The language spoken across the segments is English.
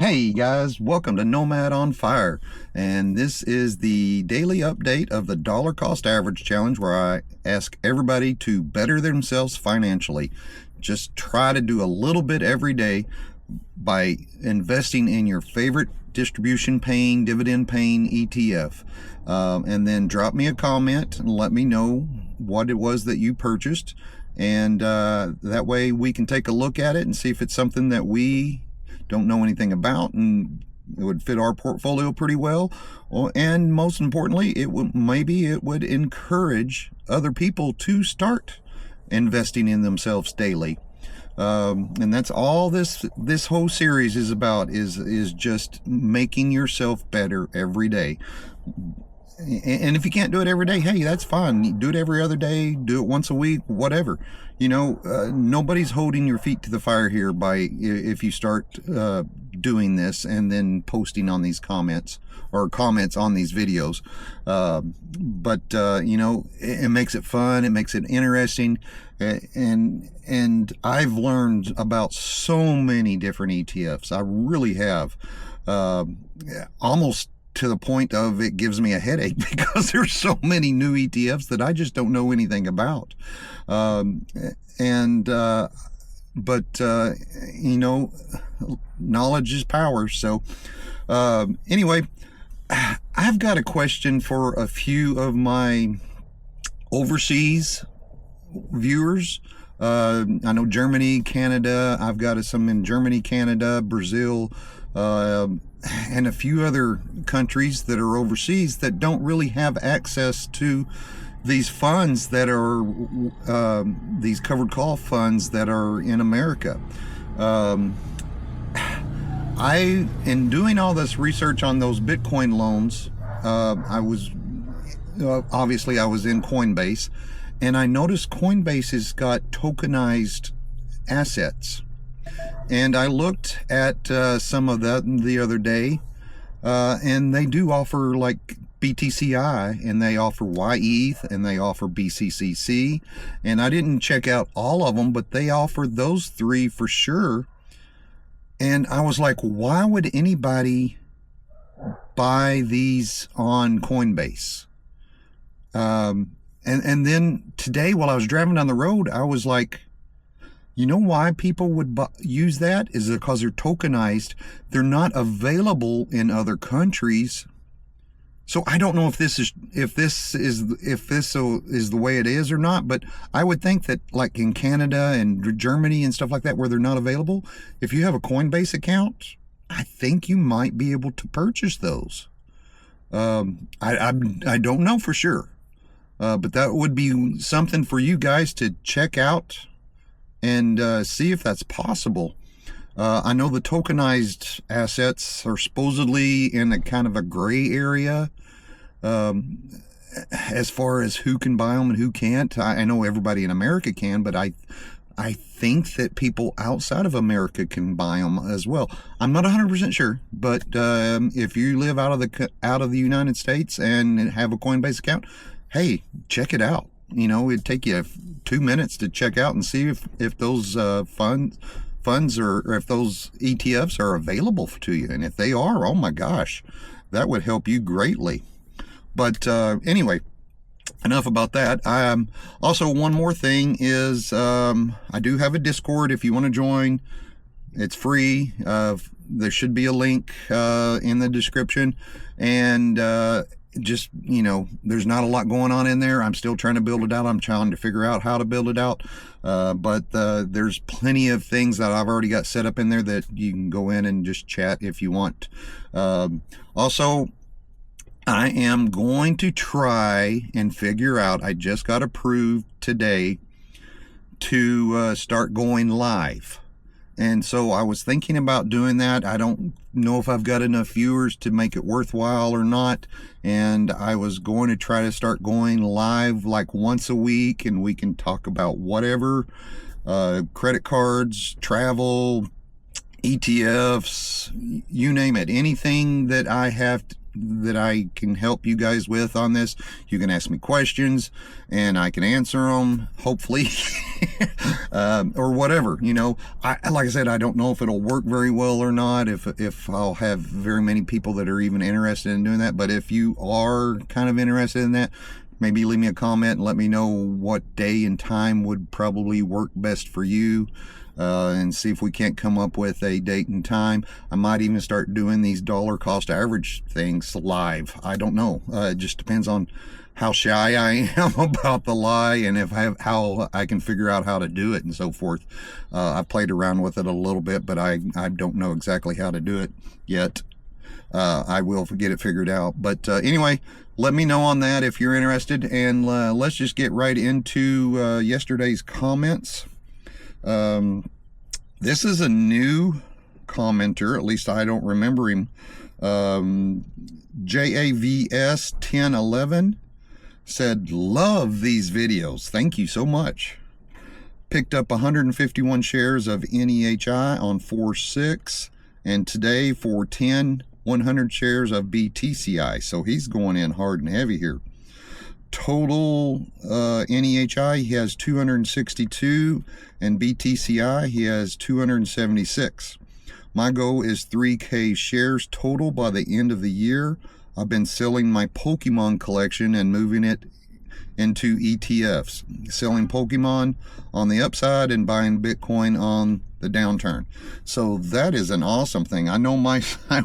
Hey guys, welcome to Nomad on Fire, and this is the daily update of the dollar cost average challenge, where I ask everybody to better themselves financially. Just try to do a little bit every day by investing in your favorite distribution paying, dividend paying ETF, and then drop me a comment and let me know what it was that you purchased, and that way we can take a look at it and see if it's something that we don't know anything about and it would fit our portfolio pretty well. And most importantly, maybe it would encourage other people to start investing in themselves daily. And that's all this whole series is about, is just making yourself better every day. And if you can't do it every day, hey, that's fine. Do it every other day, do it once a week, whatever. Nobody's holding your feet to the fire here if you start doing this and then posting on these comments on these videos. But it makes it fun, it makes it interesting, and I've learned about so many different ETFs. I really have, almost to the point of it gives me a headache because there's so many new ETFs that I just don't know anything about. Knowledge is power. So anyway, I've got a question for a few of my overseas viewers. I know Germany, Canada. I've got some in Germany, Canada, Brazil, and a few other countries that are overseas that don't really have access to these funds that are these covered call funds that are in America. In doing all this research on those Bitcoin loans, I was in Coinbase, and I noticed Coinbase has got tokenized assets. And I looked at some of that the other day, and they do offer like BTCI, and they offer YETH, and they offer BCCC, and I didn't check out all of them, but they offer those three for sure. And I was like, why would anybody buy these on Coinbase? And then today, while I was driving down the road, I was like, you know why people would use that? Is because they're tokenized. They're not available in other countries. So I don't know if this is the way it is or not, but I would think that, like in Canada and Germany and stuff like that, where they're not available, if you have a Coinbase account, I think you might be able to purchase those. I don't know for sure, but that would be something for you guys to check out and see if that's possible. I know the tokenized assets are supposedly in a kind of a gray area as far as who can buy them and who can't. I know everybody in America can, but I think that people outside of America can buy them as well. I'm not 100% sure, but if you live out of the United States and have a Coinbase account, hey, check it out. It'd take you 2 minutes to check out and see if those funds or if those ETFs are available to you. And if they are, oh my gosh, that would help you greatly. But anyway, enough about that. Also, one more thing is I do have a Discord. If you want to join, it's free. There should be a link in the description. And just, there's not a lot going on in there. I'm still trying to build it out. I'm trying to figure out how to build it out. But there's plenty of things that I've already got set up in there that you can go in and just chat if you want. Also, I am going to try and figure out, I just got approved today to start going live. And so I was thinking about doing that. I don't know if I've got enough viewers to make it worthwhile or not. And I was going to try to start going live like once a week, and we can talk about whatever, credit cards, travel, ETFs, you name it, anything that I have that I can help you guys with on this, you can ask me questions and I can answer them, hopefully. Or whatever, you know. Like I said, I don't know if it'll work very well or not, if I'll have very many people that are even interested in doing that. But if you are kind of interested in that, maybe leave me a comment and let me know what day and time would probably work best for you, and see if we can't come up with a date and time. I might even start doing these dollar cost average things live. I don't know. It just depends on how shy I am about the lie, and how I can figure out how to do it and so forth. I've played around with it a little bit, but I don't know exactly how to do it yet. I will get it figured out. But anyway, let me know on that if you're interested, and let's just get right into yesterday's comments. This is a new commenter, at least I don't remember him. JAVS 1011 said, love these videos, thank you so much. Picked up 151 shares of NEHI on 4/6, and today 4/10 100 shares of BTCI. So he's going in hard and heavy here. Total NEHI, he has 262, and BTCI, he has 276. My goal is 3K shares total by the end of the year. I've been selling my Pokemon collection and moving it into ETFs, selling Pokemon on the upside and buying Bitcoin on the downturn. So that is an awesome thing. I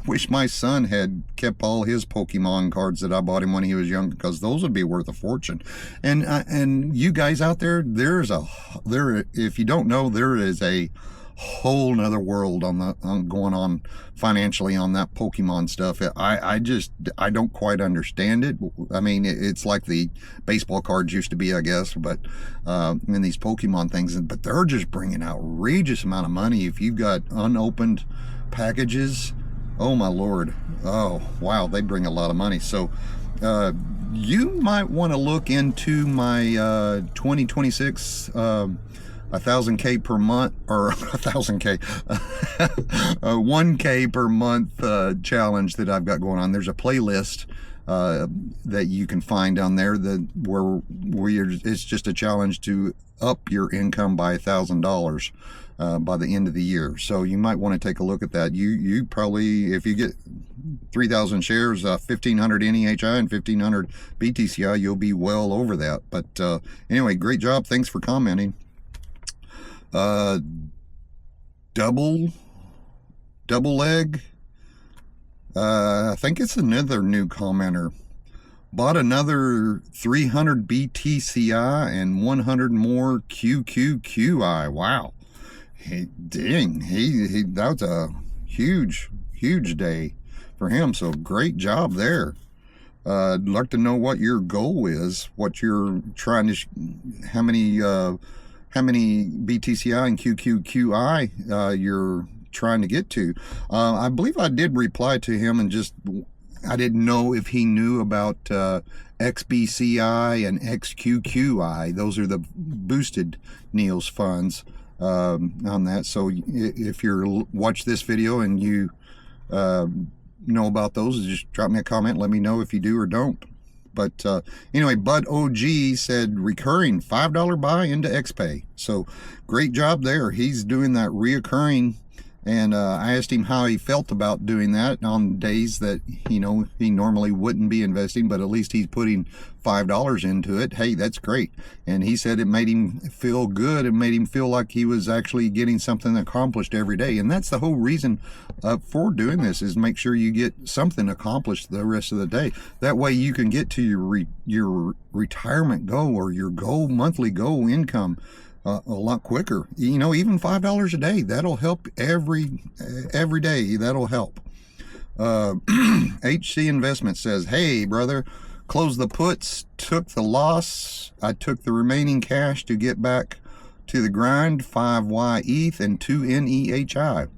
wish my son had kept all his Pokemon cards that I bought him when he was young, because those would be worth a fortune. And you guys out there, if you don't know, there is a whole nother world on going on financially on that Pokemon stuff. I don't quite understand it. I mean, it's like the baseball cards used to be, I guess, but in these Pokemon things, but they're just bringing outrageous amount of money if you've got unopened packages. Oh my lord. Oh wow, they bring a lot of money. So you might want to look into my 2026 1,000K per month, or 1,000K, 1K per month challenge that I've got going on. There's a playlist that you can find on there where it's just a challenge to up your income by $1,000 by the end of the year. So you might want to take a look at that. You probably, if you get 3,000 shares, 1,500 NEHI and 1,500 BTCI, you'll be well over that. But anyway, great job. Thanks for commenting. Double leg, I think it's another new commenter. Bought another 300 BTCI and 100 more QQQI. Wow. That was a huge day for him. So great job there. I'd like to know what your goal is, what you're trying to, how many BTCI and QQQI you're trying to get to. I believe I did reply to him, and I didn't know if he knew about XBCI and XQQI. Those are the boosted NEOS funds on that. So if you watch this video and you know about those, just drop me a comment, let me know if you do or don't. But anyway, Bud OG said recurring $5 buy into XPay. So great job there. He's doing that reoccurring, and I asked him how he felt about doing that on days that he normally wouldn't be investing, but at least he's putting $5 into it. Hey, that's great. And he said it made him feel good. It made him feel like he was actually getting something accomplished every day. And that's the whole reason for doing this, is make sure you get something accomplished the rest of the day. That way you can get to your retirement goal, or your monthly goal income a lot quicker. Even $5 a day, that'll help every day. That'll help. HC Investment says, hey brother, closed the puts, took the loss. I took the remaining cash to get back to the grind. 5 YETH and 2 NEHI.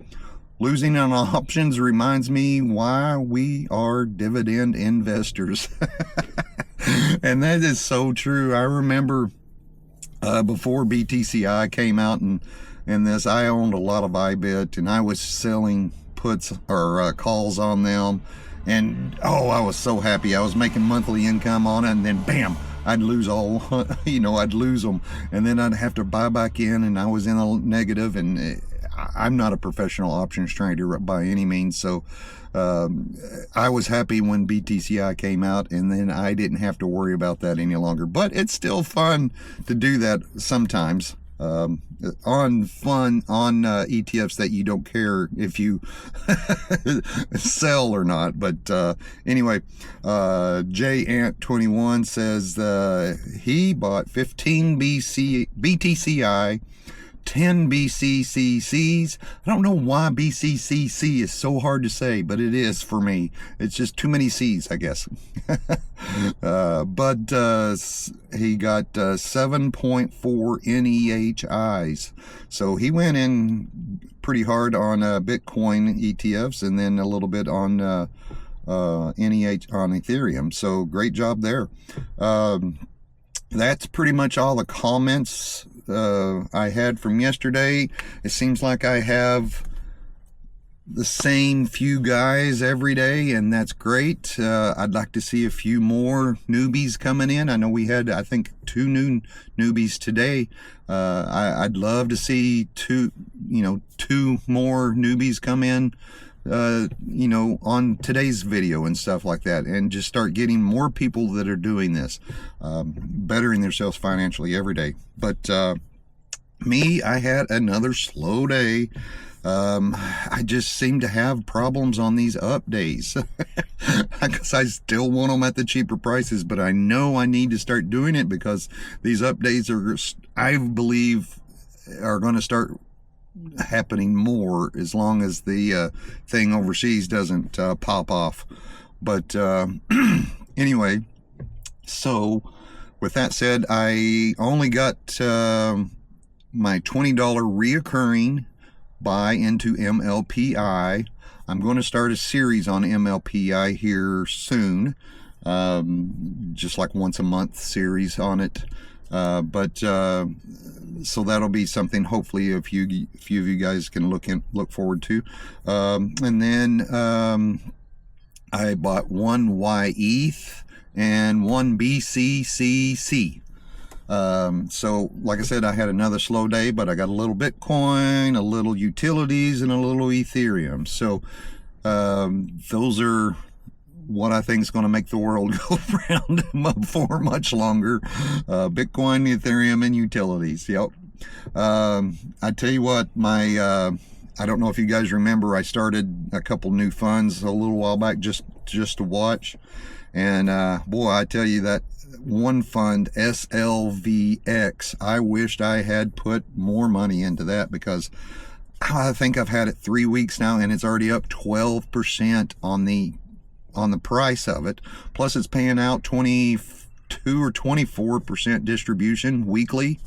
Losing on options reminds me why we are dividend investors. And that is so true. I remember before BTCI came out and this, I owned a lot of IBIT, and I was selling puts or calls on them, And oh, I was so happy. I was making monthly income on it, and then bam, I'd lose all, I'd lose them, and then I'd have to buy back in, and I was in a negative. And I'm not a professional options trader by any means, so I was happy when BTCI came out, and then I didn't have to worry about that any longer. But it's still fun to do that sometimes. On ETFs that you don't care if you sell or not. But anyway, JAnt21 says he bought 15 BTCI, 10 BCCCs. I don't know why BCCC is so hard to say, but it is for me. It's just too many C's, I guess. But he got 7.4 NEHIs. So he went in pretty hard on Bitcoin ETFs, and then a little bit on NEH on Ethereum. So great job there. That's pretty much all the comments I had from yesterday. It seems like I have the same few guys every day, and that's great. I'd like to see a few more newbies coming in. I know we had, I think, 2 new newbies today. I'd love to see two more newbies come in, on today's video and stuff like that, and just start getting more people that are doing this, bettering themselves financially every day. But me, I had another slow day. I just seem to have problems on these up days because I still want them at the cheaper prices, but I know I need to start doing it because these up days are, I believe, are going to start happening more as long as the thing overseas doesn't pop off. But anyway, so with that said, I only got my $20 reoccurring buy into MLPI. I'm going to start a series on MLPI here soon, just like once a month series on it. So that'll be something hopefully a few of you guys can look forward to. And then I bought one YETH and one BCCC. So like I said, I had another slow day, but I got a little Bitcoin, a little utilities, and a little Ethereum. So those are what I think is going to make the world go round for much longer. Bitcoin, Ethereum, and utilities. Yep. I tell you what, I don't know if you guys remember, I started a couple new funds a little while back just to watch. And boy, I tell you, that one fund, SLVX, I wished I had put more money into that, because I think I've had it 3 weeks now, and it's already up 12% on the price of it. Plus it's paying out 22 or 24% distribution weekly.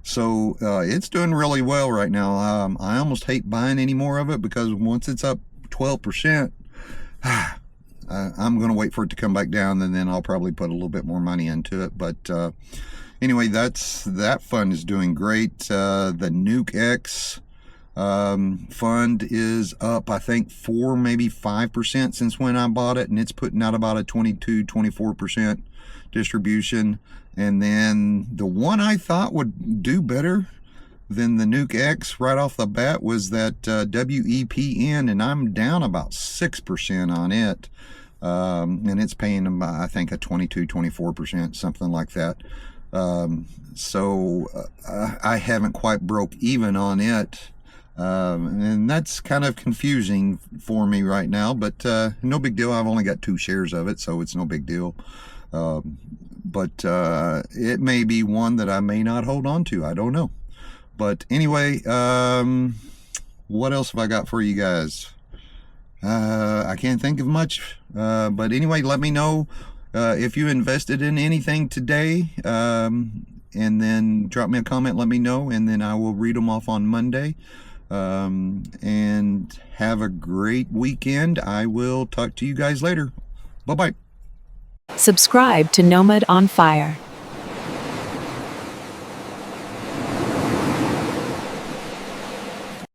So it's doing really well right now. I almost hate buying any more of it, because once it's up 12%, I'm going to wait for it to come back down, and then I'll probably put a little bit more money into it. But anyway, that fund is doing great. The Nuke X fund is up, I think, 4 maybe 5% since when I bought it, and it's putting out about a 22-24% distribution. And then the one I thought would do better than the Nuke X right off the bat was that WEPN, and I'm down about 6% on it, and it's paying, I think, a 22-24%, something like that. So I haven't quite broke even on it. And that's kind of confusing for me right now, but no big deal. I've only got 2 shares of it, so it's no big deal. But it may be one that I may not hold on to. I don't know. But anyway, what else have I got for you guys? I can't think of much. But anyway, let me know if you invested in anything today. And then drop me a comment, let me know, and then I will read them off on Monday. And have a great weekend. I will talk to you guys later. Bye-bye. Subscribe to Nomad on Fire.